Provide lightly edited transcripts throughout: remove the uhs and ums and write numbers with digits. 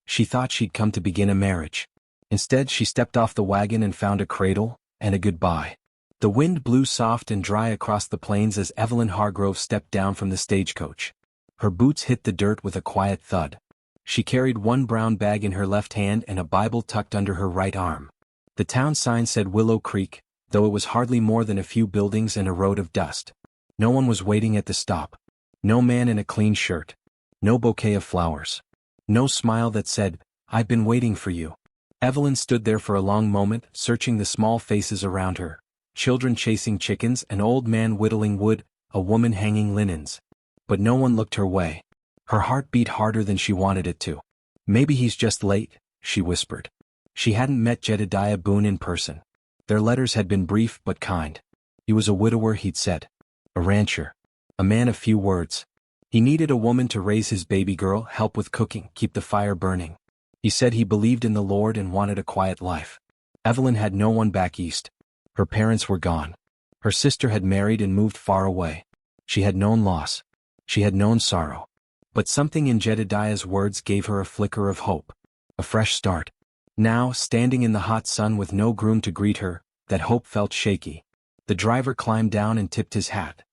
She thought she'd come to begin a marriage. Instead, she stepped off the wagon and found a cradle, and a goodbye. The wind blew soft and dry across the plains as Evelyn Hargrove stepped down from the stagecoach. Her boots hit the dirt with a quiet thud. She carried one brown bag in her left hand and a Bible tucked under her right arm. The town sign said Willow Creek, though it was hardly more than a few buildings and a road of dust. No one was waiting at the stop. No man in a clean shirt. No bouquet of flowers. No smile that said, "I've been waiting for you." Evelyn stood there for a long moment, searching the small faces around her. Children chasing chickens, an old man whittling wood, a woman hanging linens. But no one looked her way. Her heart beat harder than she wanted it to. "Maybe he's just late," she whispered. She hadn't met Jedediah Boone in person. Their letters had been brief but kind. He was a widower, he'd said. A rancher. A man of few words. He needed a woman to raise his baby girl, help with cooking, keep the fire burning. He said he believed in the Lord and wanted a quiet life. Evelyn had no one back east. Her parents were gone. Her sister had married and moved far away. She had known loss. She had known sorrow. But something in Jedediah's words gave her a flicker of hope. A fresh start. Now, standing in the hot sun with no groom to greet her, that hope felt shaky. The driver climbed down and tipped his hat.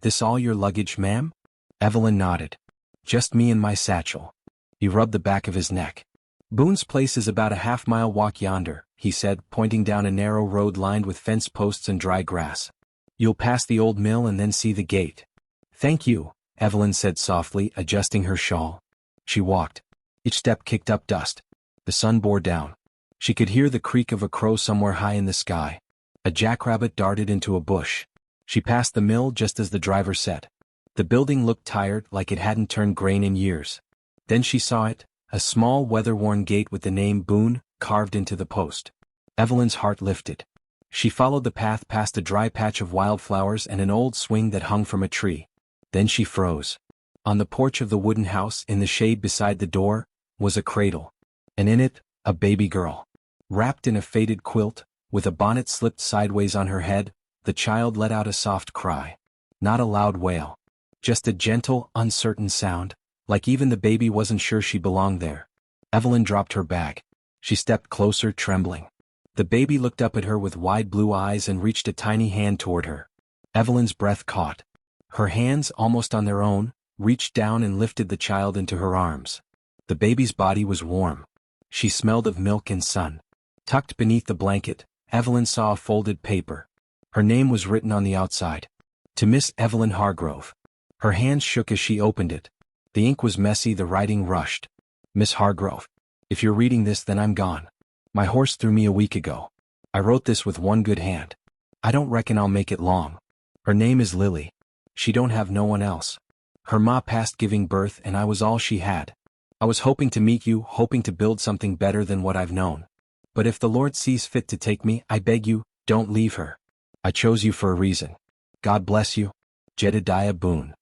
"This all your luggage, ma'am?" Evelyn nodded. "Just me and my satchel." He rubbed the back of his neck. "Boone's place is about a half-mile walk yonder," he said, pointing down a narrow road lined with fence posts and dry grass. "You'll pass the old mill and then see the gate." "Thank you," Evelyn said softly, adjusting her shawl. She walked. Each step kicked up dust. The sun bore down. She could hear the creak of a crow somewhere high in the sky. A jackrabbit darted into a bush. She passed the mill just as the driver said. The building looked tired, like it hadn't turned grain in years. Then she saw it, a small weather-worn gate with the name Boone carved into the post. Evelyn's heart lifted. She followed the path past a dry patch of wildflowers and an old swing that hung from a tree. Then she froze. On the porch of the wooden house, in the shade beside the door, was a cradle. And in it, a baby girl. Wrapped in a faded quilt, with a bonnet slipped sideways on her head, the child let out a soft cry. Not a loud wail. Just a gentle, uncertain sound, like even the baby wasn't sure she belonged there. Evelyn dropped her bag. She stepped closer, trembling. The baby looked up at her with wide blue eyes and reached a tiny hand toward her. Evelyn's breath caught. Her hands, almost on their own, reached down and lifted the child into her arms. The baby's body was warm. She smelled of milk and sun. Tucked beneath the blanket, Evelyn saw a folded paper. Her name was written on the outside. To Miss Evelyn Hargrove. Her hands shook as she opened it. The ink was messy, the writing rushed. "Miss Hargrove. If you're reading this, then I'm gone. My horse threw me a week ago. I wrote this with one good hand. I don't reckon I'll make it long. Her name is Lily. She don't have no one else. Her ma passed giving birth and I was all she had. I was hoping to meet you, hoping to build something better than what I've known. But if the Lord sees fit to take me, I beg you, don't leave her. I chose you for a reason. God bless you. Jedediah Boone."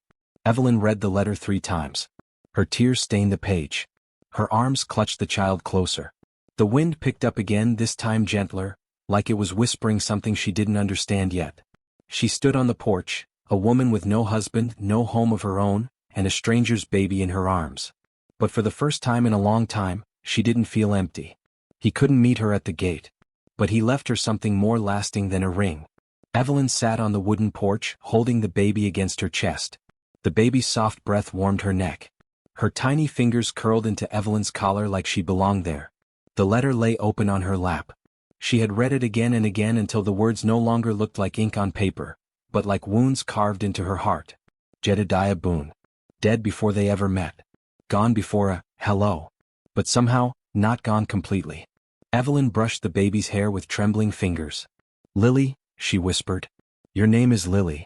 Evelyn read the letter 3 times. Her tears stained the page. Her arms clutched the child closer. The wind picked up again, this time gentler, like it was whispering something she didn't understand yet. She stood on the porch, a woman with no husband, no home of her own, and a stranger's baby in her arms. But for the first time in a long time, she didn't feel empty. He couldn't meet her at the gate. But he left her something more lasting than a ring. Evelyn sat on the wooden porch, holding the baby against her chest. The baby's soft breath warmed her neck. Her tiny fingers curled into Evelyn's collar like she belonged there. The letter lay open on her lap. She had read it again and again until the words no longer looked like ink on paper, but like wounds carved into her heart. Jedediah Boone. Dead before they ever met. Gone before a hello. But somehow, not gone completely. Evelyn brushed the baby's hair with trembling fingers. "Lily," she whispered. "Your name is Lily."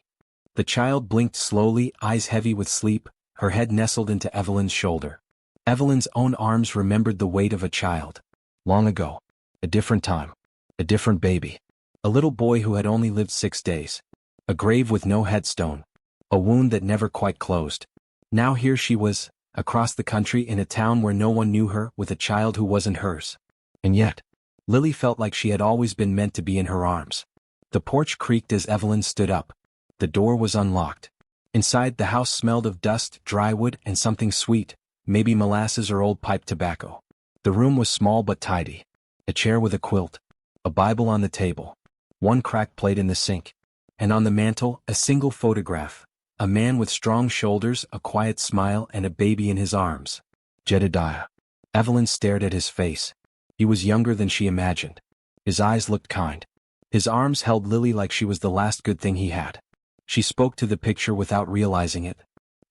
The child blinked slowly, eyes heavy with sleep, her head nestled into Evelyn's shoulder. Evelyn's own arms remembered the weight of a child. Long ago. A different time. A different baby. A little boy who had only lived 6 days. A grave with no headstone. A wound that never quite closed. Now here she was, across the country in a town where no one knew her, with a child who wasn't hers. And yet, Lily felt like she had always been meant to be in her arms. The porch creaked as Evelyn stood up. The door was unlocked. Inside, the house smelled of dust, dry wood, and something sweet, maybe molasses or old pipe tobacco. The room was small but tidy. A chair with a quilt, a Bible on the table, one cracked plate in the sink, and on the mantel, a single photograph, a man with strong shoulders, a quiet smile, and a baby in his arms. Jedediah. Evelyn stared at his face. He was younger than she imagined. His eyes looked kind. His arms held Lily like she was the last good thing he had. She spoke to the picture without realizing it.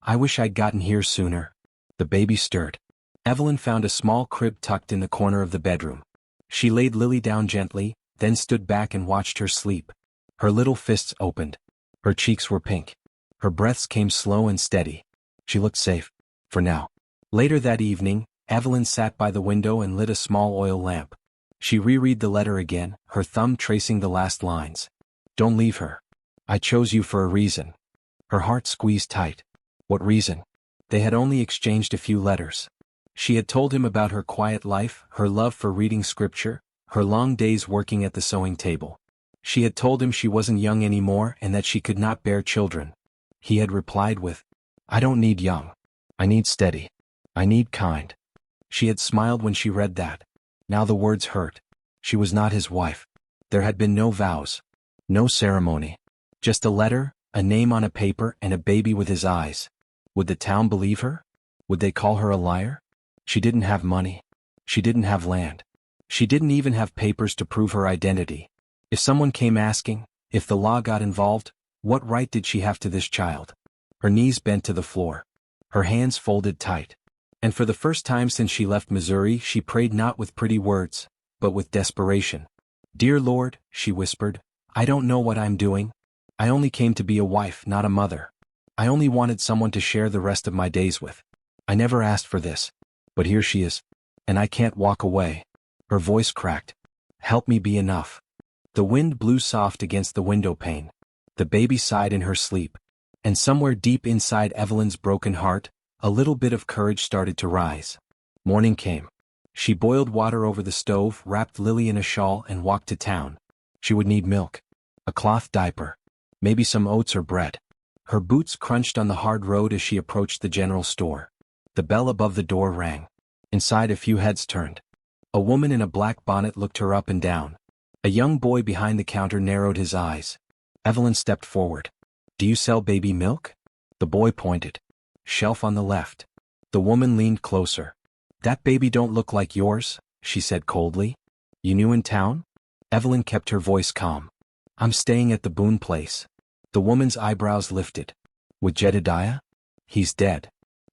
I wish I'd gotten here sooner. The baby stirred. Evelyn found a small crib tucked in the corner of the bedroom. She laid Lily down gently, then stood back and watched her sleep. Her little fists opened. Her cheeks were pink. Her breaths came slow and steady. She looked safe. For now. Later that evening, Evelyn sat by the window and lit a small oil lamp. She reread the letter again, her thumb tracing the last lines. Don't leave her. I chose you for a reason. Her heart squeezed tight. What reason? They had only exchanged a few letters. She had told him about her quiet life, her love for reading scripture, her long days working at the sewing table. She had told him she wasn't young anymore and that she could not bear children. He had replied with, I don't need young. I need steady. I need kind. She had smiled when she read that. Now the words hurt. She was not his wife. There had been no vows. No ceremony. Just a letter, a name on a paper, and a baby with his eyes. Would the town believe her? Would they call her a liar? She didn't have money. She didn't have land. She didn't even have papers to prove her identity. If someone came asking, if the law got involved, what right did she have to this child? Her knees bent to the floor. Her hands folded tight. And for the first time since she left Missouri, she prayed not with pretty words, but with desperation. Dear Lord, she whispered, I don't know what I'm doing. I only came to be a wife, not a mother. I only wanted someone to share the rest of my days with. I never asked for this. But here she is. And I can't walk away. Her voice cracked. Help me be enough. The wind blew soft against the window pane. The baby sighed in her sleep. And somewhere deep inside Evelyn's broken heart, a little bit of courage started to rise. Morning came. She boiled water over the stove, wrapped Lily in a shawl, and walked to town. She would need milk. A cloth diaper. Maybe some oats or bread. Her boots crunched on the hard road as she approached the general store. The bell above the door rang. Inside a few heads turned. A woman in a black bonnet looked her up and down. A young boy behind the counter narrowed his eyes. Evelyn stepped forward. Do you sell baby milk? The boy pointed. Shelf on the left. The woman leaned closer. That baby don't look like yours, she said coldly. You new in town? Evelyn kept her voice calm. I'm staying at the Boone place. The woman's eyebrows lifted. With Jedediah? He's dead.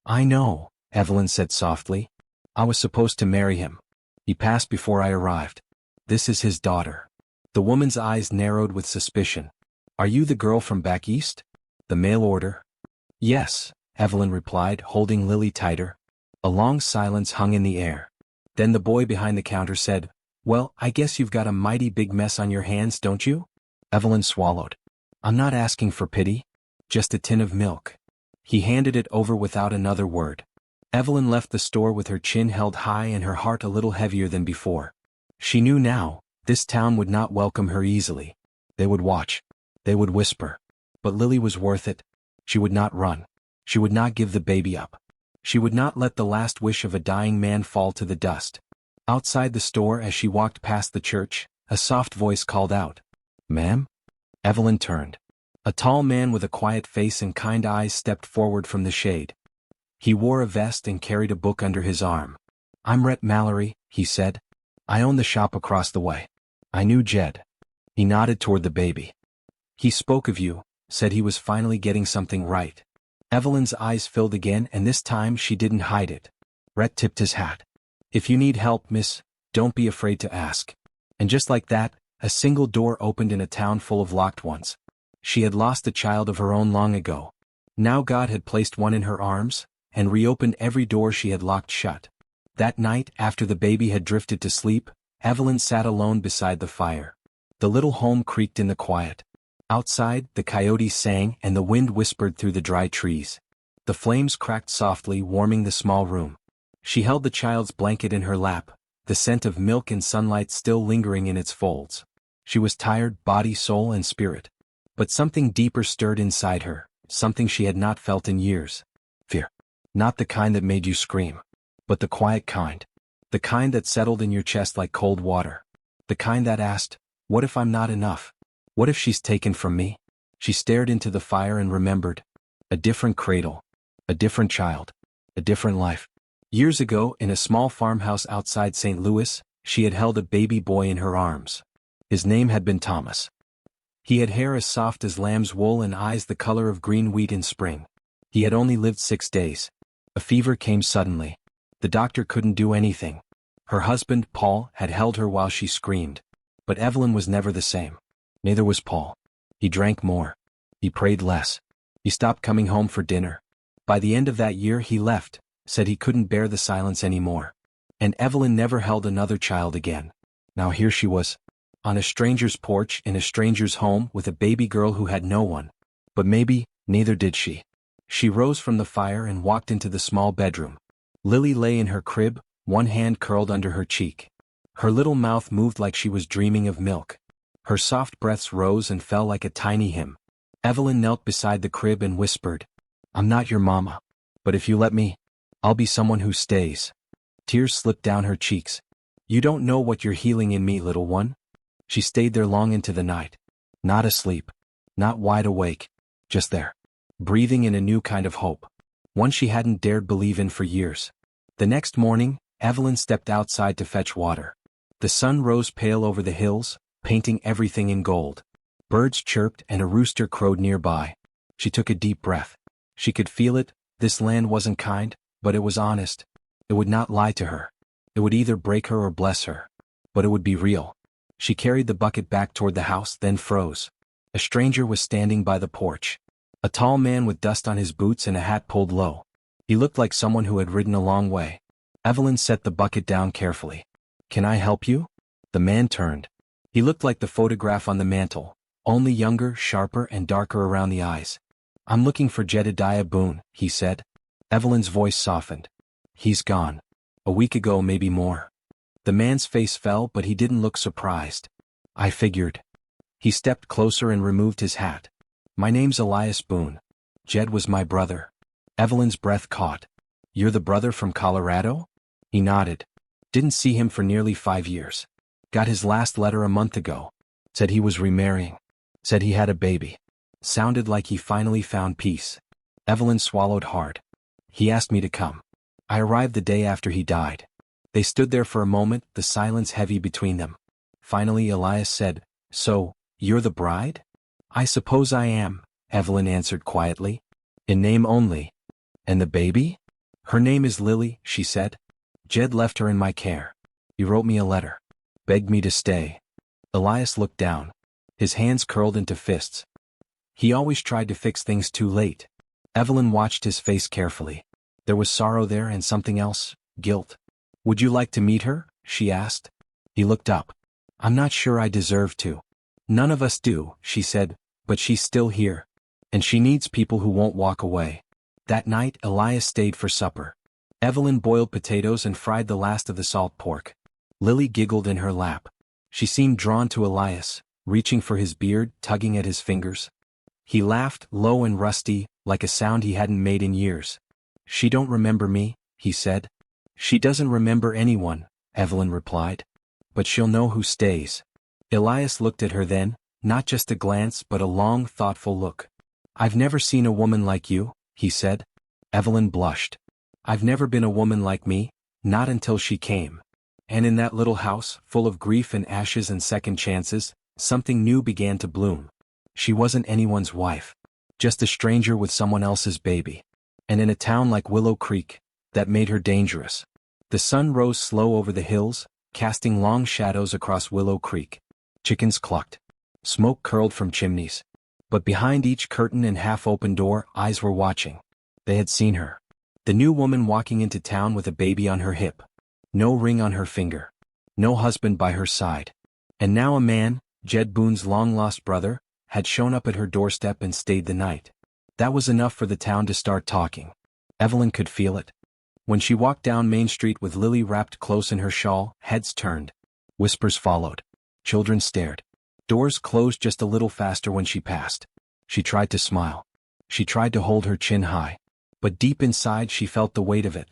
I know, Evelyn said softly. I was supposed to marry him. He passed before I arrived. This is his daughter. The woman's eyes narrowed with suspicion. Are you the girl from back east? The mail order? Yes, Evelyn replied, holding Lily tighter. A long silence hung in the air. Then the boy behind the counter said, Well, I guess you've got a mighty big mess on your hands, don't you? Evelyn swallowed. I'm not asking for pity. Just a tin of milk. He handed it over without another word. Evelyn left the store with her chin held high and her heart a little heavier than before. She knew now, this town would not welcome her easily. They would watch. They would whisper. But Lily was worth it. She would not run. She would not give the baby up. She would not let the last wish of a dying man fall to the dust. Outside the store, as she walked past the church, a soft voice called out, Ma'am? Evelyn turned. A tall man with a quiet face and kind eyes stepped forward from the shade. He wore a vest and carried a book under his arm. I'm Rhett Mallory, he said. I own the shop across the way. I knew Jed. He nodded toward the baby. He spoke of you, said he was finally getting something right. Evelyn's eyes filled again, and this time she didn't hide it. Rhett tipped his hat. If you need help, miss, don't be afraid to ask. And just like that, a single door opened in a town full of locked ones. She had lost a child of her own long ago. Now God had placed one in her arms, and reopened every door she had locked shut. That night, after the baby had drifted to sleep, Evelyn sat alone beside the fire. The little home creaked in the quiet. Outside, the coyotes sang and the wind whispered through the dry trees. The flames cracked softly, warming the small room. She held the child's blanket in her lap, the scent of milk and sunlight still lingering in its folds. She was tired, body, soul, and spirit. But something deeper stirred inside her, something she had not felt in years. Fear. Not the kind that made you scream, but the quiet kind. The kind that settled in your chest like cold water. The kind that asked, what if I'm not enough? What if she's taken from me? She stared into the fire and remembered. A different cradle. A different child. A different life. Years ago, in a small farmhouse outside St. Louis, she had held a baby boy in her arms. His name had been Thomas. He had hair as soft as lamb's wool and eyes the color of green wheat in spring. He had only lived 6 days. A fever came suddenly. The doctor couldn't do anything. Her husband, Paul, had held her while she screamed. But Evelyn was never the same. Neither was Paul. He drank more. He prayed less. He stopped coming home for dinner. By the end of that year he left, said he couldn't bear the silence anymore. And Evelyn never held another child again. Now here she was, on a stranger's porch in a stranger's home with a baby girl who had no one. But maybe, neither did she. She rose from the fire and walked into the small bedroom. Lily lay in her crib, one hand curled under her cheek. Her little mouth moved like she was dreaming of milk. Her soft breaths rose and fell like a tiny hymn. Evelyn knelt beside the crib and whispered, I'm not your mama. But if you let me, I'll be someone who stays. Tears slipped down her cheeks. You don't know what you're healing in me, little one. She stayed there long into the night. Not asleep. Not wide awake. Just there. Breathing in a new kind of hope. One she hadn't dared believe in for years. The next morning, Evelyn stepped outside to fetch water. The sun rose pale over the hills, painting everything in gold. Birds chirped and a rooster crowed nearby. She took a deep breath. She could feel it. This land wasn't kind, but it was honest. It would not lie to her. It would either break her or bless her. But it would be real. She carried the bucket back toward the house, then froze. A stranger was standing by the porch. A tall man with dust on his boots and a hat pulled low. He looked like someone who had ridden a long way. Evelyn set the bucket down carefully. Can I help you? The man turned. He looked like the photograph on the mantel, only younger, sharper, and darker around the eyes. I'm looking for Jedediah Boone, he said. Evelyn's voice softened. He's gone. A week ago, maybe more. The man's face fell, but he didn't look surprised. I figured. He stepped closer and removed his hat. My name's Elias Boone. Jed was my brother. Evelyn's breath caught. You're the brother from Colorado? He nodded. Didn't see him for nearly 5 years. Got his last letter a month ago. Said he was remarrying. Said he had a baby. Sounded like he finally found peace. Evelyn swallowed hard. He asked me to come. I arrived the day after he died. They stood there for a moment, the silence heavy between them. Finally Elias said, So, you're the bride? I suppose I am, Evelyn answered quietly. In name only. And the baby? Her name is Lily, she said. Jed left her in my care. He wrote me a letter. Begged me to stay. Elias looked down. His hands curled into fists. He always tried to fix things too late. Evelyn watched his face carefully. There was sorrow there and something else, guilt. Would you like to meet her? She asked. He looked up. I'm not sure I deserve to. None of us do, she said, but she's still here. And she needs people who won't walk away. That night, Elias stayed for supper. Evelyn boiled potatoes and fried the last of the salt pork. Lily giggled in her lap. She seemed drawn to Elias, reaching for his beard, tugging at his fingers. He laughed, low and rusty, like a sound he hadn't made in years. She don't remember me, he said. She doesn't remember anyone, Evelyn replied. But she'll know who stays. Elias looked at her then, not just a glance but a long, thoughtful look. I've never seen a woman like you, he said. Evelyn blushed. I've never been a woman like me, not until she came. And in that little house, full of grief and ashes and second chances, something new began to bloom. She wasn't anyone's wife. Just a stranger with someone else's baby. And in a town like Willow Creek, that made her dangerous. The sun rose slow over the hills, casting long shadows across Willow Creek. Chickens clucked. Smoke curled from chimneys. But behind each curtain and half-open door, eyes were watching. They had seen her. The new woman walking into town with a baby on her hip. No ring on her finger. No husband by her side. And now a man, Jed Boone's long-lost brother, had shown up at her doorstep and stayed the night. That was enough for the town to start talking. Evelyn could feel it. When she walked down Main Street with Lily wrapped close in her shawl, heads turned. Whispers followed. Children stared. Doors closed just a little faster when she passed. She tried to smile. She tried to hold her chin high. But deep inside she felt the weight of it.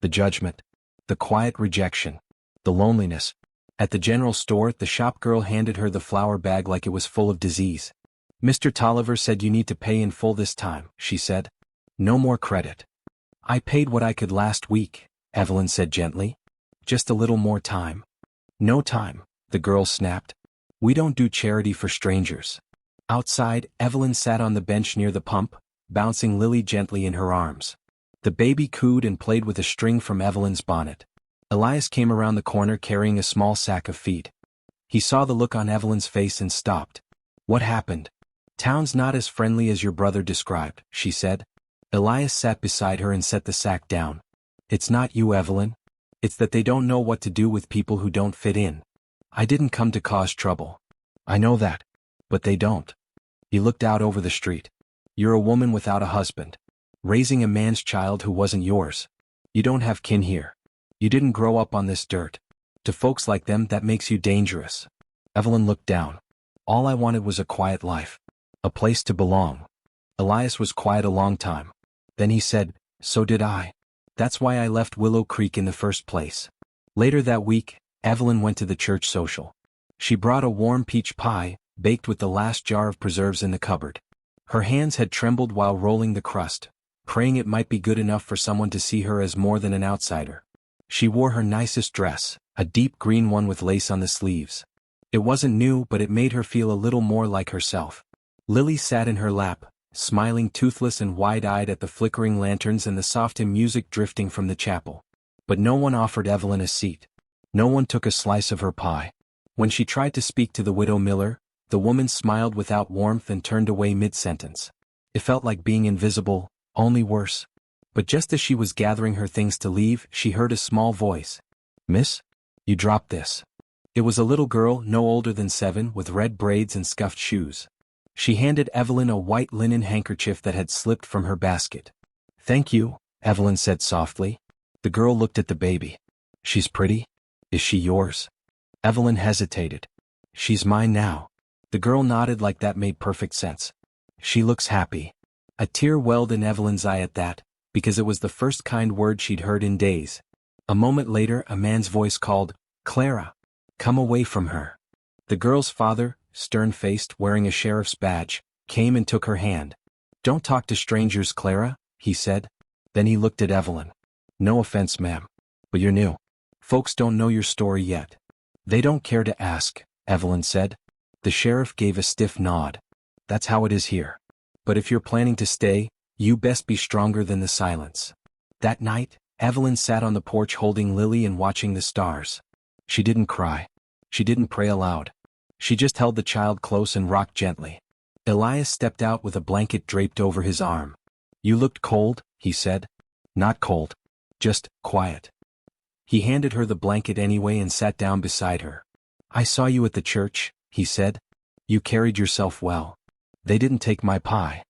The judgment. The quiet rejection. The loneliness. At the general store, the shop girl handed her the flour bag like it was full of disease. "Mr. Tolliver said you need to pay in full this time," she said. "No more credit." "I paid what I could last week," Evelyn said gently. "Just a little more time." "No time," the girl snapped. "We don't do charity for strangers." Outside, Evelyn sat on the bench near the pump, bouncing Lily gently in her arms. The baby cooed and played with a string from Evelyn's bonnet. Elias came around the corner carrying a small sack of feed. He saw the look on Evelyn's face and stopped. "What happened?" "Town's not as friendly as your brother described," she said. Elias sat beside her and set the sack down. "It's not you, Evelyn. It's that they don't know what to do with people who don't fit in. I didn't come to cause trouble. I know that. But they don't." He looked out over the street. "You're a woman without a husband. Raising a man's child who wasn't yours. You don't have kin here. You didn't grow up on this dirt. To folks like them, that makes you dangerous." Evelyn looked down. "All I wanted was a quiet life. A place to belong." Elias was quiet a long time. Then he said, "So did I. That's why I left Willow Creek in the first place." Later that week, Evelyn went to the church social. She brought a warm peach pie, baked with the last jar of preserves in the cupboard. Her hands had trembled while rolling the crust, praying it might be good enough for someone to see her as more than an outsider. She wore her nicest dress, a deep green one with lace on the sleeves. It wasn't new, but it made her feel a little more like herself. Lily sat in her lap, smiling toothless and wide-eyed at the flickering lanterns and the soft music drifting from the chapel. But no one offered Evelyn a seat. No one took a slice of her pie. When she tried to speak to the widow Miller, the woman smiled without warmth and turned away mid-sentence. It felt like being invisible, only worse. But just as she was gathering her things to leave, she heard a small voice. "Miss? You dropped this." It was a little girl no older than 7 with red braids and scuffed shoes. She handed Evelyn a white linen handkerchief that had slipped from her basket. "Thank you," Evelyn said softly. The girl looked at the baby. "She's pretty? Is she yours?" Evelyn hesitated. "She's mine now." The girl nodded like that made perfect sense. "She looks happy." A tear welled in Evelyn's eye at that, because it was the first kind word she'd heard in days. A moment later, a man's voice called, "Clara, come away from her." The girl's father, stern-faced, wearing a sheriff's badge, came and took her hand. "Don't talk to strangers, Clara," he said. Then he looked at Evelyn. "No offense, ma'am, but you're new. Folks don't know your story yet." "They don't care to ask," Evelyn said. The sheriff gave a stiff nod. "That's how it is here. But if you're planning to stay, you best be stronger than the silence." That night, Evelyn sat on the porch holding Lily and watching the stars. She didn't cry. She didn't pray aloud. She just held the child close and rocked gently. Elias stepped out with a blanket draped over his arm. "You looked cold," he said. "Not cold. Just quiet." He handed her the blanket anyway and sat down beside her. "I saw you at the church," he said. "You carried yourself well. They didn't take my pie."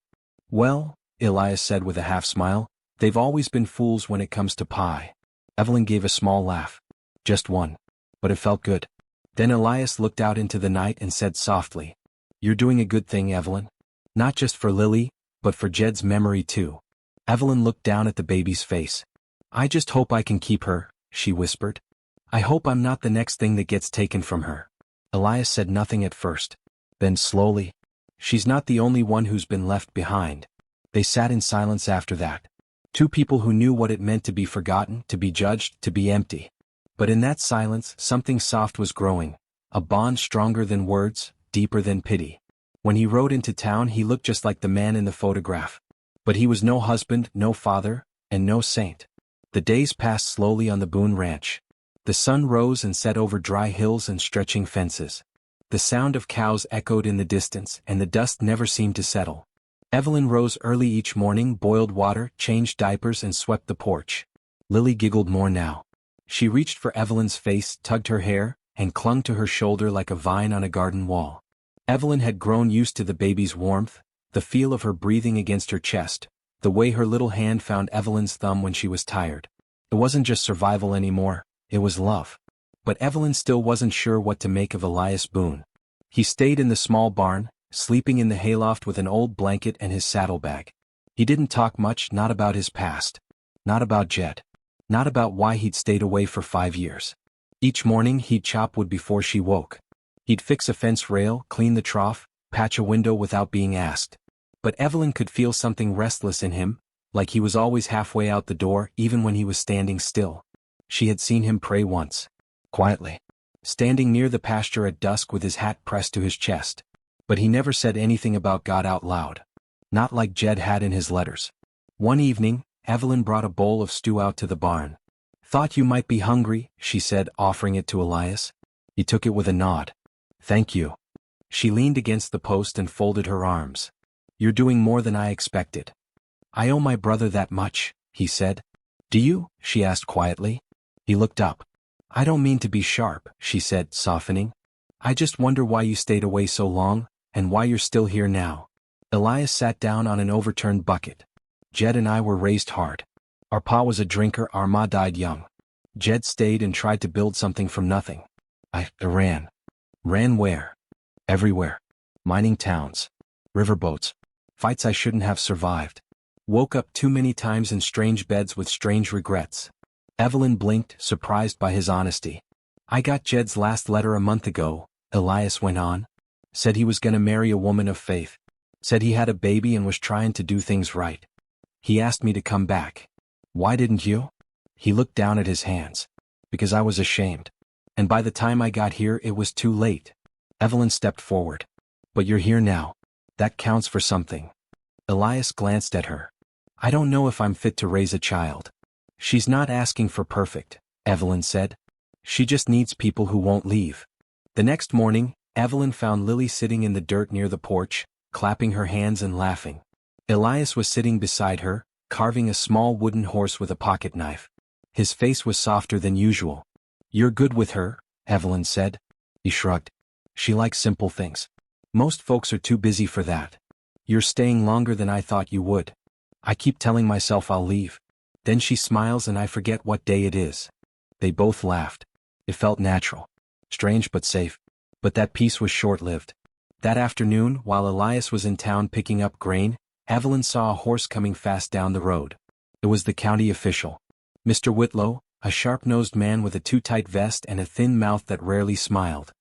"Well," Elias said with a half-smile, "they've always been fools when it comes to pie." Evelyn gave a small laugh. "Just one. But it felt good." Then Elias looked out into the night and said softly, "You're doing a good thing, Evelyn. Not just for Lily, but for Jed's memory too." Evelyn looked down at the baby's face. "I just hope I can keep her," she whispered. "I hope I'm not the next thing that gets taken from her." Elias said nothing at first. Then slowly, "She's not the only one who's been left behind." They sat in silence after that. Two people who knew what it meant to be forgotten, to be judged, to be empty. But in that silence, something soft was growing, a bond stronger than words, deeper than pity. When he rode into town, he looked just like the man in the photograph. But he was no husband, no father, and no saint. The days passed slowly on the Boone Ranch. The sun rose and set over dry hills and stretching fences. The sound of cows echoed in the distance, and the dust never seemed to settle. Evelyn rose early each morning, boiled water, changed diapers, and swept the porch. Lily giggled more now. She reached for Evelyn's face, tugged her hair, and clung to her shoulder like a vine on a garden wall. Evelyn had grown used to the baby's warmth, the feel of her breathing against her chest, the way her little hand found Evelyn's thumb when she was tired. It wasn't just survival anymore, it was love. But Evelyn still wasn't sure what to make of Elias Boone. He stayed in the small barn, sleeping in the hayloft with an old blanket and his saddlebag. He didn't talk much, not about his past. Not about Jed. Not about why he'd stayed away for 5 years. Each morning he'd chop wood before she woke. He'd fix a fence rail, clean the trough, patch a window without being asked. But Evelyn could feel something restless in him, like he was always halfway out the door even when he was standing still. She had seen him pray once. Quietly. Standing near the pasture at dusk with his hat pressed to his chest. But he never said anything about God out loud. Not like Jed had in his letters. One evening, Evelyn brought a bowl of stew out to the barn. "Thought you might be hungry," she said, offering it to Elias. He took it with a nod. "Thank you." She leaned against the post and folded her arms. "You're doing more than I expected." "I owe my brother that much," he said. "Do you?" she asked quietly. He looked up. "I don't mean to be sharp," she said, softening. "I just wonder why you stayed away so long, and why you're still here now." Elias sat down on an overturned bucket. "Jed and I were raised hard. Our pa was a drinker, our ma died young. Jed stayed and tried to build something from nothing. I ran. Ran where? Everywhere. Mining towns. Riverboats. Fights I shouldn't have survived. Woke up too many times in strange beds with strange regrets." Evelyn blinked, surprised by his honesty. "I got Jed's last letter a month ago," Elias went on. "Said he was gonna marry a woman of faith. Said he had a baby and was trying to do things right. He asked me to come back. Why didn't you?" He looked down at his hands. "Because I was ashamed. And by the time I got here it was too late." Evelyn stepped forward. "But you're here now. That counts for something." Elias glanced at her. "I don't know if I'm fit to raise a child." "She's not asking for perfect," Evelyn said. "She just needs people who won't leave." The next morning, Evelyn found Lily sitting in the dirt near the porch, clapping her hands and laughing. Elias was sitting beside her, carving a small wooden horse with a pocket knife. His face was softer than usual. "You're good with her," Evelyn said. He shrugged. "She likes simple things. Most folks are too busy for that. You're staying longer than I thought you would. I keep telling myself I'll leave. Then she smiles and I forget what day it is." They both laughed. It felt natural. Strange but safe. But that peace was short-lived. That afternoon, while Elias was in town picking up grain, Evelyn saw a horse coming fast down the road. It was the county official. Mr. Whitlow, a sharp-nosed man with a too-tight vest and a thin mouth that rarely smiled.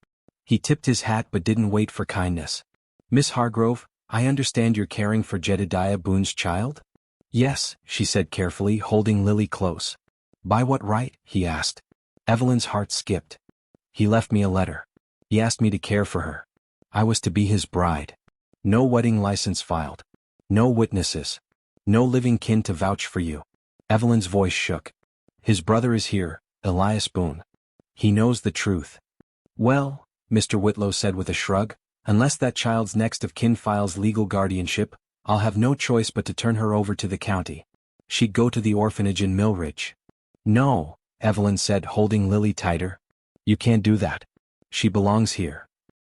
He tipped his hat but didn't wait for kindness. "Miss Hargrove, I understand you're caring for Jedediah Boone's child?" "Yes," she said carefully, holding Lily close. "By what right?" he asked. Evelyn's heart skipped. "He left me a letter. He asked me to care for her. I was to be his bride. No wedding license filed. No witnesses. No living kin to vouch for you." Evelyn's voice shook. "His brother is here, Elias Boone. He knows the truth." "Well," Mr. Whitlow said with a shrug, "unless that child's next of kin files legal guardianship, I'll have no choice but to turn her over to the county. She'd go to the orphanage in Millridge." "No," Evelyn said, holding Lily tighter. "You can't do that. She belongs here."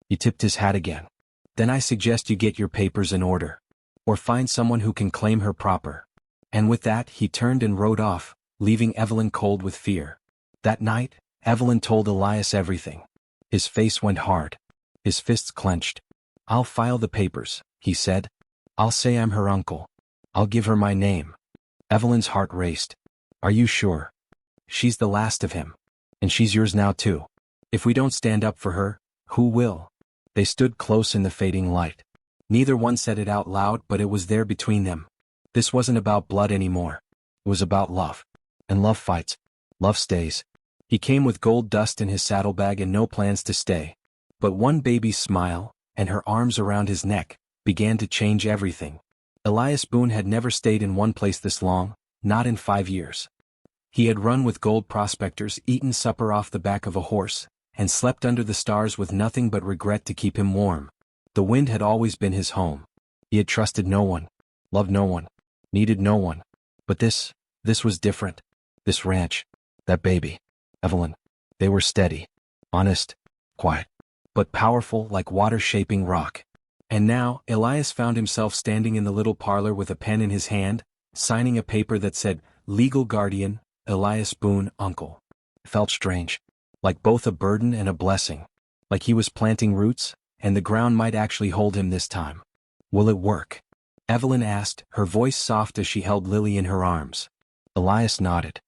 He tipped his hat again. "Then I suggest you get your papers in order. Or find someone who can claim her proper." And with that he turned and rode off, leaving Evelyn cold with fear. That night, Evelyn told Elias everything. His face went hard. His fists clenched. "I'll file the papers," he said. "I'll say I'm her uncle. I'll give her my name." Evelyn's heart raced. "Are you sure? She's the last of him. And she's yours now too. If we don't stand up for her, who will?" They stood close in the fading light. Neither one said it out loud, but it was there between them. This wasn't about blood anymore. It was about love. And love fights. Love stays. He came with gold dust in his saddlebag and no plans to stay. But one baby's smile, and her arms around his neck, began to change everything. Elias Boone had never stayed in one place this long, not in 5 years. He had run with gold prospectors, eaten supper off the back of a horse, and slept under the stars with nothing but regret to keep him warm. The wind had always been his home. He had trusted no one, loved no one, needed no one. But this was different. This ranch, that baby, Evelyn, they were steady, honest, quiet, but powerful like water shaping rock. And now, Elias found himself standing in the little parlor with a pen in his hand, signing a paper that said, "Legal Guardian, Elias Boone, Uncle." It felt strange, like both a burden and a blessing, like he was planting roots, and the ground might actually hold him this time. "Will it work?" Evelyn asked, her voice soft as she held Lily in her arms. Elias nodded.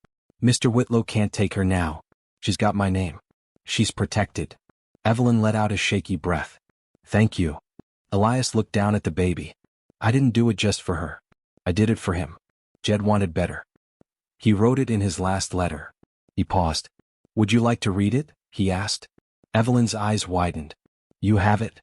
Mr. Whitlow can't take her now. She's got my name. She's protected. Evelyn let out a shaky breath. Thank you. Elias looked down at the baby. I didn't do it just for her. I did it for him. Jed wanted better. He wrote it in his last letter. He paused. Would you like to read it? He asked. Evelyn's eyes widened. You have it?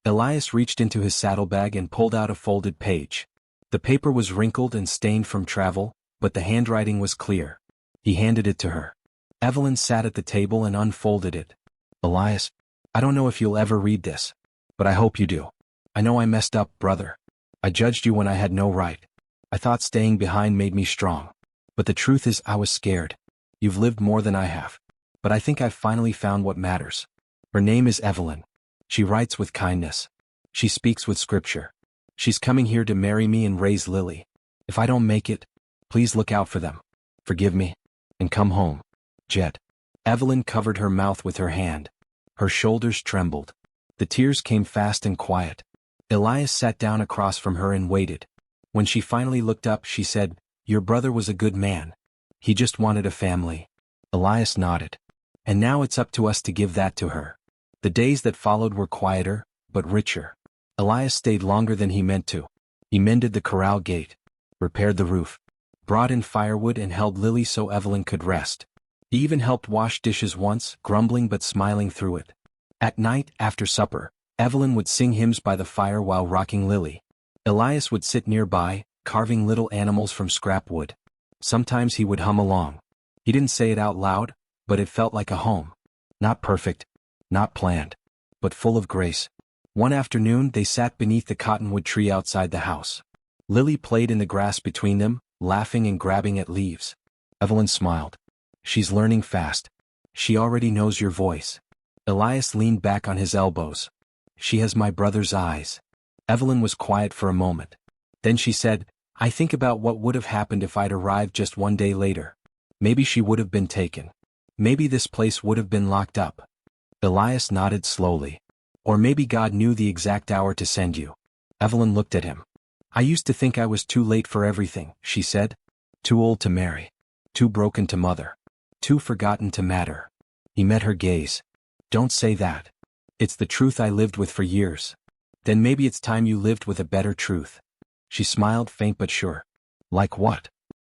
Elias reached into his saddlebag and pulled out a folded page. The paper was wrinkled and stained from travel, but the handwriting was clear. He handed it to her. Evelyn sat at the table and unfolded it. Elias, I don't know if you'll ever read this, but I hope you do. I know I messed up, brother. I judged you when I had no right. I thought staying behind made me strong. But the truth is I was scared. You've lived more than I have. But I think I've finally found what matters. Her name is Evelyn. She writes with kindness. She speaks with scripture. She's coming here to marry me and raise Lily. If I don't make it, please look out for them. Forgive me. And come home. Jed. Evelyn covered her mouth with her hand. Her shoulders trembled. The tears came fast and quiet. Elias sat down across from her and waited. When she finally looked up, she said, Your brother was a good man. He just wanted a family. Elias nodded. And now it's up to us to give that to her. The days that followed were quieter, but richer. Elias stayed longer than he meant to. He mended the corral gate, repaired the roof, brought in firewood and held Lily so Evelyn could rest. He even helped wash dishes once, grumbling but smiling through it. At night, after supper, Evelyn would sing hymns by the fire while rocking Lily. Elias would sit nearby, carving little animals from scrap wood. Sometimes he would hum along. He didn't say it out loud, but it felt like a home. Not perfect, not planned, but full of grace. One afternoon they sat beneath the cottonwood tree outside the house. Lily played in the grass between them, laughing and grabbing at leaves. Evelyn smiled. She's learning fast. She already knows your voice. Elias leaned back on his elbows. She has my brother's eyes. Evelyn was quiet for a moment. Then she said, I think about what would have happened if I'd arrived just one day later. Maybe she would have been taken. Maybe this place would have been locked up. Elias nodded slowly. Or maybe God knew the exact hour to send you. Evelyn looked at him. I used to think I was too late for everything, she said. Too old to marry. Too broken to mother. Too forgotten to matter. He met her gaze. Don't say that. It's the truth I lived with for years. Then maybe it's time you lived with a better truth. She smiled, faint but sure. Like what?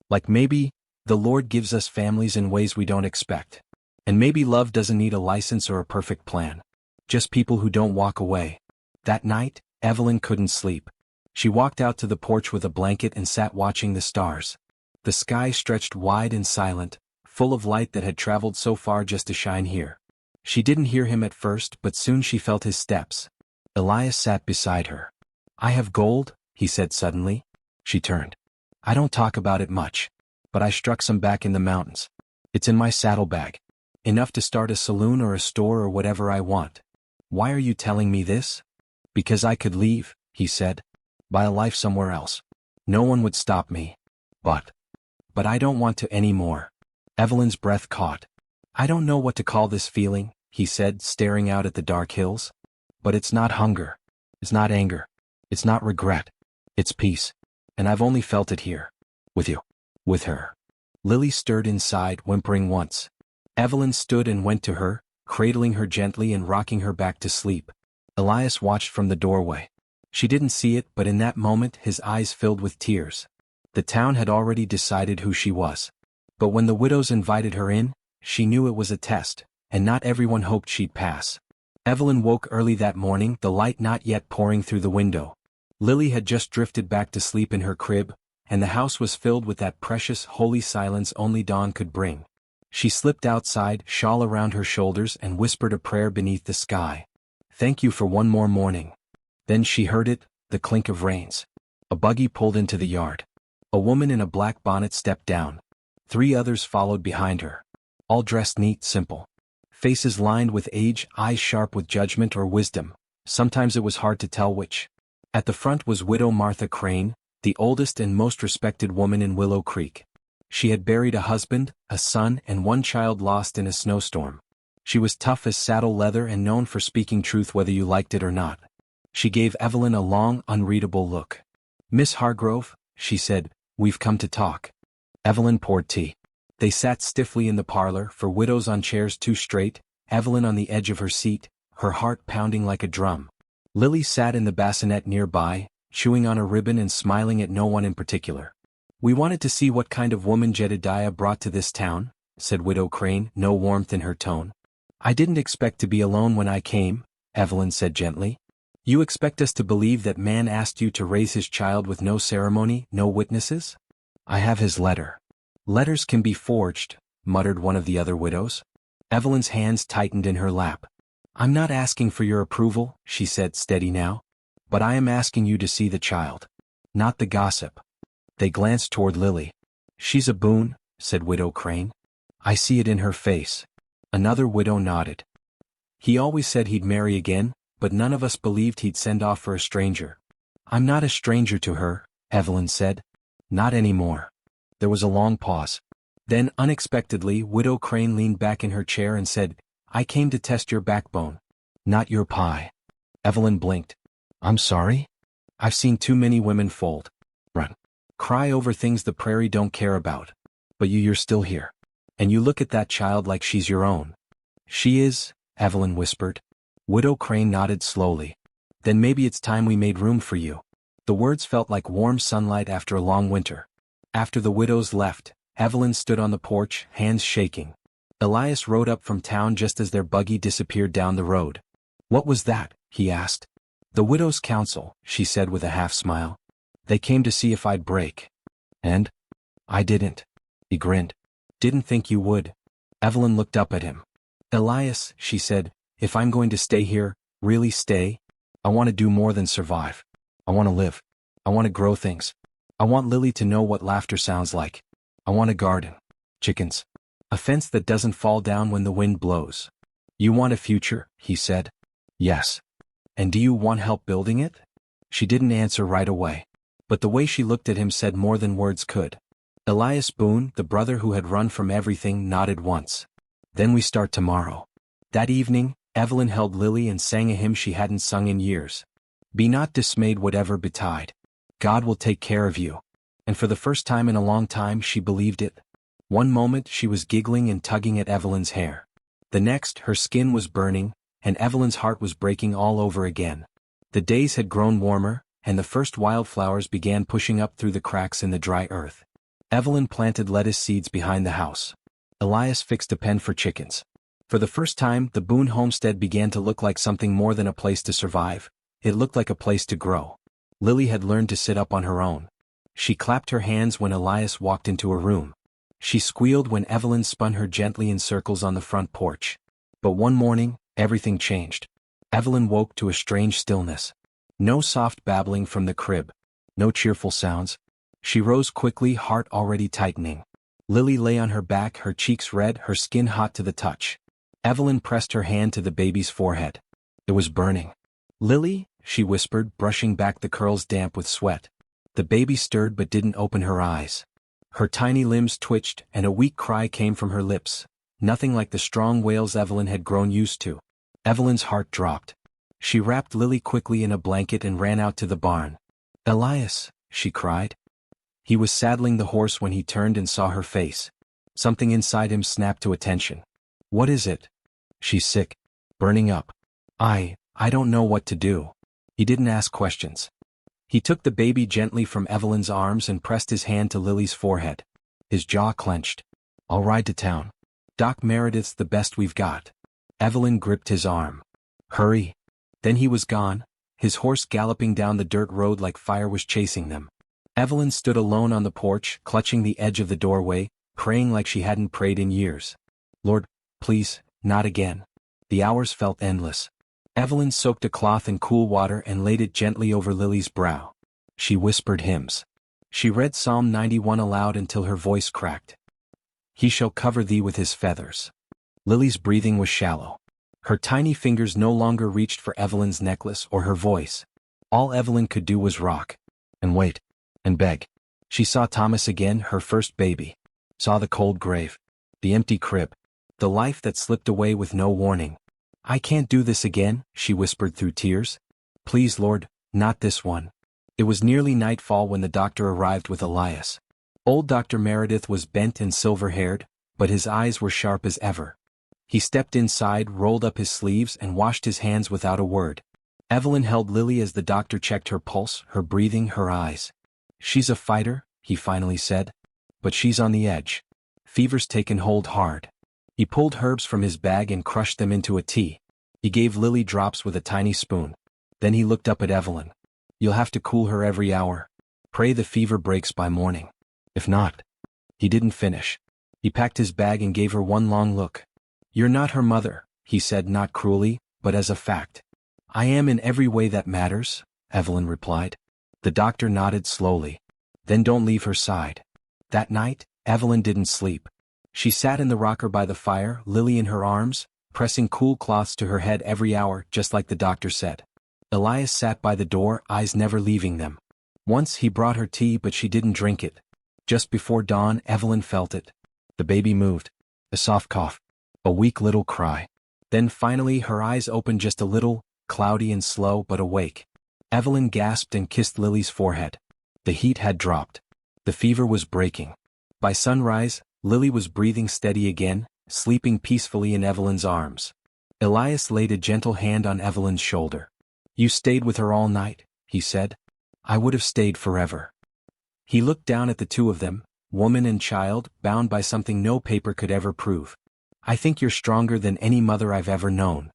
Like maybe the Lord gives us families in ways we don't expect. And maybe love doesn't need a license or a perfect plan. Just people who don't walk away. That night, Evelyn couldn't sleep. She walked out to the porch with a blanket and sat watching the stars. The sky stretched wide and silent, full of light that had traveled so far just to shine here. She didn't hear him at first, but soon she felt his steps. Elias sat beside her. I have gold, he said suddenly. She turned. I don't talk about it much, but I struck some back in the mountains. It's in my saddlebag. Enough to start a saloon or a store or whatever I want. Why are you telling me this? Because I could leave, he said. Buy a life somewhere else. No one would stop me. But I don't want to anymore. Evelyn's breath caught. I don't know what to call this feeling, he said, staring out at the dark hills. But it's not hunger. It's not anger. It's not regret. It's peace. And I've only felt it here. With you. With her. Lily stirred inside, whimpering once. Evelyn stood and went to her, cradling her gently and rocking her back to sleep. Elias watched from the doorway. She didn't see it, but in that moment his eyes filled with tears. The town had already decided who she was. But when the widows invited her in, she knew it was a test, and not everyone hoped she'd pass. Evelyn woke early that morning, the light not yet pouring through the window. Lily had just drifted back to sleep in her crib, and the house was filled with that precious, holy silence only dawn could bring. She slipped outside, shawl around her shoulders, and whispered a prayer beneath the sky. Thank you for one more morning. Then she heard it, the clink of reins. A buggy pulled into the yard. A woman in a black bonnet stepped down. 3 others followed behind her. All dressed neat, simple. Faces lined with age, eyes sharp with judgment or wisdom. Sometimes it was hard to tell which. At the front was Widow Martha Crane, the oldest and most respected woman in Willow Creek. She had buried a husband, a son, and 1 child lost in a snowstorm. She was tough as saddle leather and known for speaking truth whether you liked it or not. She gave Evelyn a long, unreadable look. Miss Hargrove, she said, we've come to talk. Evelyn poured tea. They sat stiffly in the parlor, for widows on chairs too straight, Evelyn on the edge of her seat, her heart pounding like a drum. Lily sat in the bassinet nearby, chewing on a ribbon and smiling at no one in particular. "We wanted to see what kind of woman Jedediah brought to this town," said Widow Crane, no warmth in her tone. "I didn't expect to be alone when I came," Evelyn said gently. "You expect us to believe that man asked you to raise his child with no ceremony, no witnesses?" "I have his letter." "Letters can be forged," muttered one of the other widows. Evelyn's hands tightened in her lap. "I'm not asking for your approval," she said, steady now. "But I am asking you to see the child. Not the gossip." They glanced toward Lily. "She's a boon," said Widow Crane. "I see it in her face." Another widow nodded. "He always said he'd marry again, but none of us believed he'd send off for a stranger." "I'm not a stranger to her," Evelyn said. "Not anymore." There was a long pause. Then, unexpectedly, Widow Crane leaned back in her chair and said, "I came to test your backbone. Not your pie." Evelyn blinked. "I'm sorry? I've seen too many women fold. Run. Cry over things the prairie don't care about. But you're still here. And you look at that child like she's your own." "She is," Evelyn whispered. Widow Crane nodded slowly. "Then maybe it's time we made room for you." The words felt like warm sunlight after a long winter. After the widows left, Evelyn stood on the porch, hands shaking. Elias rode up from town just as their buggy disappeared down the road. "What was that?" he asked. "The Widows' Council," she said with a half-smile. "They came to see if I'd break." "And?" "I didn't." He grinned. "Didn't think you would." Evelyn looked up at him. "Elias," she said, "if I'm going to stay here, really stay, I want to do more than survive. I want to live. I want to grow things. I want Lily to know what laughter sounds like. I want a garden. Chickens. A fence that doesn't fall down when the wind blows." "You want a future," he said. "Yes." "And do you want help building it?" She didn't answer right away. But the way she looked at him said more than words could. Elias Boone, the brother who had run from everything, nodded once. "Then we start tomorrow." That evening, Evelyn held Lily and sang a hymn she hadn't sung in years. "Be not dismayed whatever betide. God will take care of you." And for the first time in a long time she believed it. One moment she was giggling and tugging at Evelyn's hair. The next her skin was burning, and Evelyn's heart was breaking all over again. The days had grown warmer, and the first wildflowers began pushing up through the cracks in the dry earth. Evelyn planted lettuce seeds behind the house. Elias fixed a pen for chickens. For the first time, the Boone homestead began to look like something more than a place to survive. It looked like a place to grow. Lily had learned to sit up on her own. She clapped her hands when Elias walked into her room. She squealed when Evelyn spun her gently in circles on the front porch. But one morning, everything changed. Evelyn woke to a strange stillness. No soft babbling from the crib. No cheerful sounds. She rose quickly, heart already tightening. Lily lay on her back, her cheeks red, her skin hot to the touch. Evelyn pressed her hand to the baby's forehead. It was burning. "Lily," she whispered, brushing back the curls damp with sweat. The baby stirred but didn't open her eyes. Her tiny limbs twitched, and a weak cry came from her lips, nothing like the strong wails Evelyn had grown used to. Evelyn's heart dropped. She wrapped Lily quickly in a blanket and ran out to the barn. "Elias," she cried. He was saddling the horse when he turned and saw her face. Something inside him snapped to attention. "What is it?" "She's sick. Burning up. I don't know what to do." He didn't ask questions. He took the baby gently from Evelyn's arms and pressed his hand to Lily's forehead. His jaw clenched. "I'll ride to town. Doc Meredith's the best we've got." Evelyn gripped his arm. "Hurry." Then he was gone, his horse galloping down the dirt road like fire was chasing them. Evelyn stood alone on the porch, clutching the edge of the doorway, praying like she hadn't prayed in years. "Lord, please, not again." The hours felt endless. Evelyn soaked a cloth in cool water and laid it gently over Lily's brow. She whispered hymns. She read Psalm 91 aloud until her voice cracked. "He shall cover thee with his feathers." Lily's breathing was shallow. Her tiny fingers no longer reached for Evelyn's necklace or her voice. All Evelyn could do was rock. And wait. And beg. She saw Thomas again, her first baby. Saw the cold grave. The empty crib. The life that slipped away with no warning. "I can't do this again," she whispered through tears. "Please, Lord, not this one." It was nearly nightfall when the doctor arrived with Elias. Old Dr. Meredith was bent and silver-haired, but his eyes were sharp as ever. He stepped inside, rolled up his sleeves, and washed his hands without a word. Evelyn held Lily as the doctor checked her pulse, her breathing, her eyes. "She's a fighter," he finally said. "But she's on the edge. Fever's taken hold hard." He pulled herbs from his bag and crushed them into a tea. He gave Lily drops with a tiny spoon. Then he looked up at Evelyn. "You'll have to cool her every hour. Pray the fever breaks by morning. If not..." He didn't finish. He packed his bag and gave her one long look. "You're not her mother," he said, not cruelly, but as a fact. "I am in every way that matters," Evelyn replied. The doctor nodded slowly. "Then don't leave her side." That night, Evelyn didn't sleep. She sat in the rocker by the fire, Lily in her arms, pressing cool cloths to her head every hour, just like the doctor said. Elias sat by the door, eyes never leaving them. Once he brought her tea, but she didn't drink it. Just before dawn, Evelyn felt it. The baby moved. A soft cough. A weak little cry. Then finally her eyes opened just a little, cloudy and slow but awake. Evelyn gasped and kissed Lily's forehead. The heat had dropped. The fever was breaking. By sunrise, Lily was breathing steady again, sleeping peacefully in Evelyn's arms. Elias laid a gentle hand on Evelyn's shoulder. "You stayed with her all night," he said. "I would have stayed forever." He looked down at the two of them, woman and child, bound by something no paper could ever prove. "I think you're stronger than any mother I've ever known."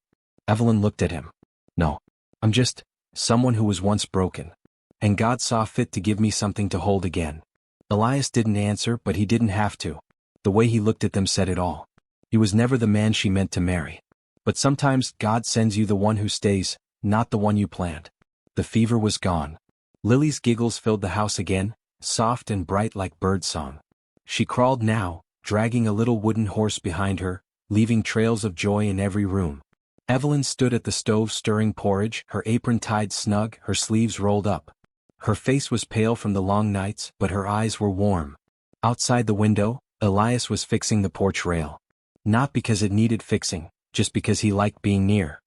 Evelyn looked at him. "No. I'm just someone who was once broken. And God saw fit to give me something to hold again." Elias didn't answer, but he didn't have to. The way he looked at them said it all. He was never the man she meant to marry. But sometimes God sends you the one who stays, not the one you planned. The fever was gone. Lily's giggles filled the house again, soft and bright like birdsong. She crawled now, dragging a little wooden horse behind her, leaving trails of joy in every room. Evelyn stood at the stove stirring porridge, her apron tied snug, her sleeves rolled up. Her face was pale from the long nights, but her eyes were warm. Outside the window, Elias was fixing the porch rail. Not because it needed fixing, just because he liked being near.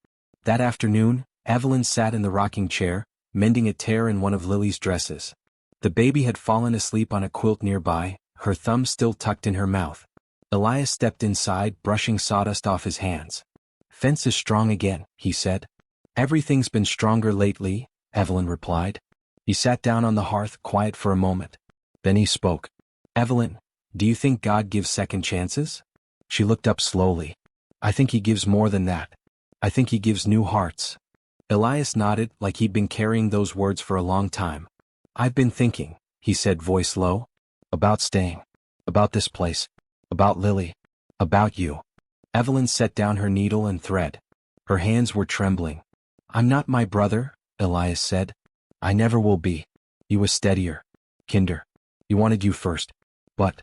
That afternoon, Evelyn sat in the rocking chair, mending a tear in one of Lily's dresses. The baby had fallen asleep on a quilt nearby, her thumb still tucked in her mouth. Elias stepped inside, brushing sawdust off his hands. "Fence is strong again," he said. "Everything's been stronger lately," Evelyn replied. He sat down on the hearth, quiet for a moment. Then he spoke. "Evelyn, do you think God gives second chances?" She looked up slowly. "I think he gives more than that. I think he gives new hearts." Elias nodded, like he'd been carrying those words for a long time. "I've been thinking," he said, voice low, "about staying. About this place. About Lily. About you." Evelyn set down her needle and thread. Her hands were trembling. "I'm not my brother," Elias said. "I never will be. He was steadier. Kinder. He wanted you first. But..."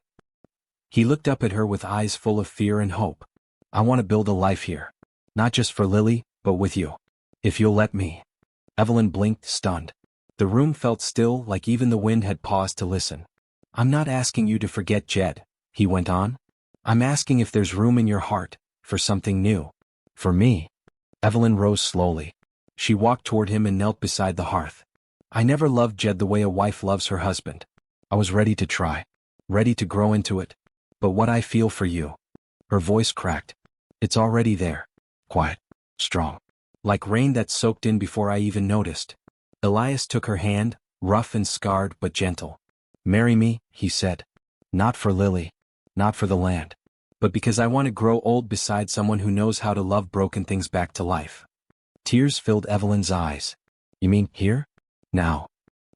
He looked up at her with eyes full of fear and hope. "I want to build a life here. Not just for Lily, but with you. If you'll let me." Evelyn blinked, stunned. The room felt still, like even the wind had paused to listen. "I'm not asking you to forget Jed," he went on. "I'm asking if there's room in your heart for something new. For me." Evelyn rose slowly. She walked toward him and knelt beside the hearth. "I never loved Jed the way a wife loves her husband. I was ready to try. Ready to grow into it. But what I feel for you..." Her voice cracked. "It's already there. Quiet. Strong. Like rain that soaked in before I even noticed." Elias took her hand, rough and scarred but gentle. "Marry me," he said. "Not for Lily. Not for the land. But because I want to grow old beside someone who knows how to love broken things back to life." Tears filled Evelyn's eyes. "You mean here? Now?"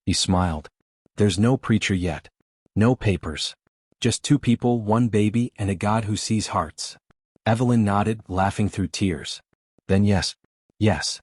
He smiled. "There's no preacher yet. No papers. Just two people, one baby, and a God who sees hearts." Evelyn nodded, laughing through tears. "Then yes. Yes."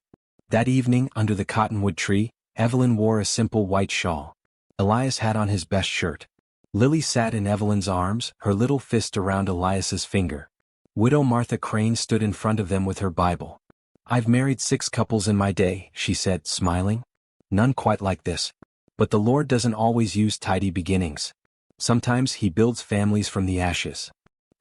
That evening, under the cottonwood tree, Evelyn wore a simple white shawl. Elias had on his best shirt. Lily sat in Evelyn's arms, her little fist around Elias's finger. Widow Martha Crane stood in front of them with her Bible. "I've married 6 couples in my day," she said, smiling. "None quite like this. But the Lord doesn't always use tidy beginnings. Sometimes he builds families from the ashes."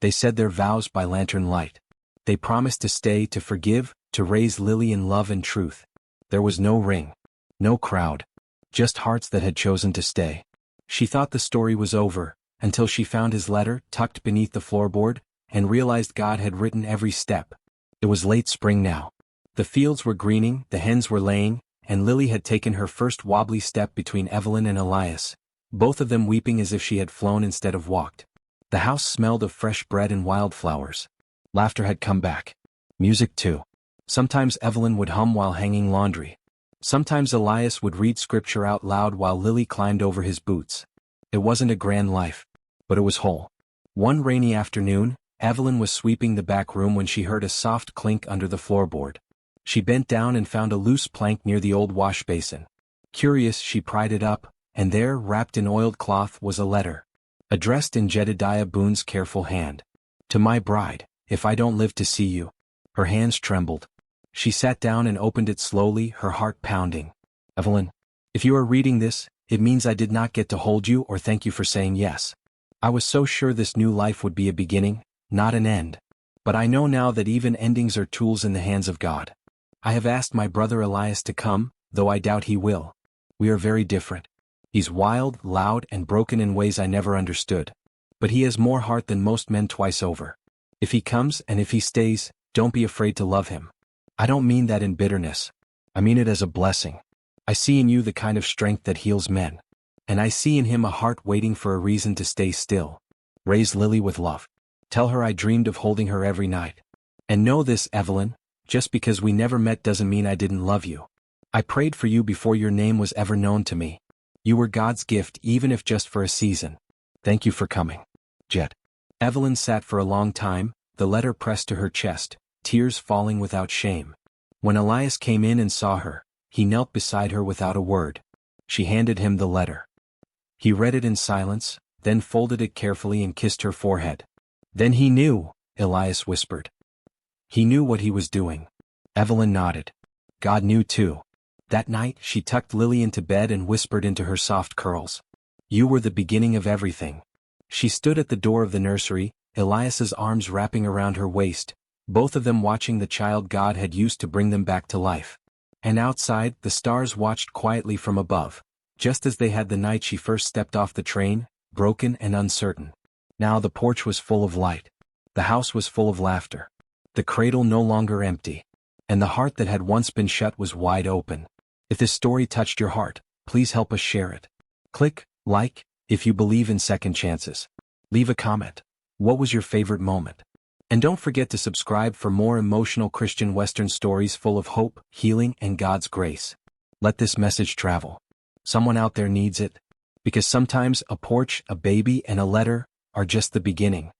They said their vows by lantern light. They promised to stay, to forgive, to raise Lily in love and truth. There was no ring. No crowd. Just hearts that had chosen to stay. She thought the story was over, until she found his letter tucked beneath the floorboard, and realized God had written every step. It was late spring now. The fields were greening, the hens were laying, and Lily had taken her first wobbly step between Evelyn and Elias, both of them weeping as if she had flown instead of walked. The house smelled of fresh bread and wildflowers. Laughter had come back. Music too. Sometimes Evelyn would hum while hanging laundry. Sometimes Elias would read scripture out loud while Lily climbed over his boots. It wasn't a grand life, but it was whole. One rainy afternoon, Evelyn was sweeping the back room when she heard a soft clink under the floorboard. She bent down and found a loose plank near the old wash basin. Curious, she pried it up, and there, wrapped in oiled cloth, was a letter, addressed in Jedediah Boone's careful hand. To my bride, if I don't live to see you. Her hands trembled. She sat down and opened it slowly, her heart pounding. Evelyn, if you are reading this, it means I did not get to hold you or thank you for saying yes. I was so sure this new life would be a beginning, not an end. But I know now that even endings are tools in the hands of God. I have asked my brother Elias to come, though I doubt he will. We are very different. He's wild, loud, and broken in ways I never understood. But he has more heart than most men twice over. If he comes and if he stays, don't be afraid to love him. I don't mean that in bitterness. I mean it as a blessing. I see in you the kind of strength that heals men. And I see in him a heart waiting for a reason to stay still. Raise Lily with love. Tell her I dreamed of holding her every night. And know this, Evelyn, just because we never met doesn't mean I didn't love you. I prayed for you before your name was ever known to me. You were God's gift even if just for a season. Thank you for coming. Jed. Evelyn sat for a long time, the letter pressed to her chest, tears falling without shame. When Elias came in and saw her, he knelt beside her without a word. She handed him the letter. He read it in silence, then folded it carefully and kissed her forehead. Then he knew, Elias whispered. He knew what he was doing. Evelyn nodded. God knew too. That night she tucked Lily into bed and whispered into her soft curls. You were the beginning of everything. She stood at the door of the nursery, Elias's arms wrapping around her waist, both of them watching the child God had used to bring them back to life. And outside, the stars watched quietly from above, just as they had the night she first stepped off the train, broken and uncertain. Now the porch was full of light. The house was full of laughter. The cradle no longer empty. And the heart that had once been shut was wide open. If this story touched your heart, please help us share it. Click like if you believe in second chances. Leave a comment. What was your favorite moment? And don't forget to subscribe for more emotional Christian Western stories full of hope, healing, and God's grace. Let this message travel. Someone out there needs it. Because sometimes a porch, a baby, and a letter are just the beginning.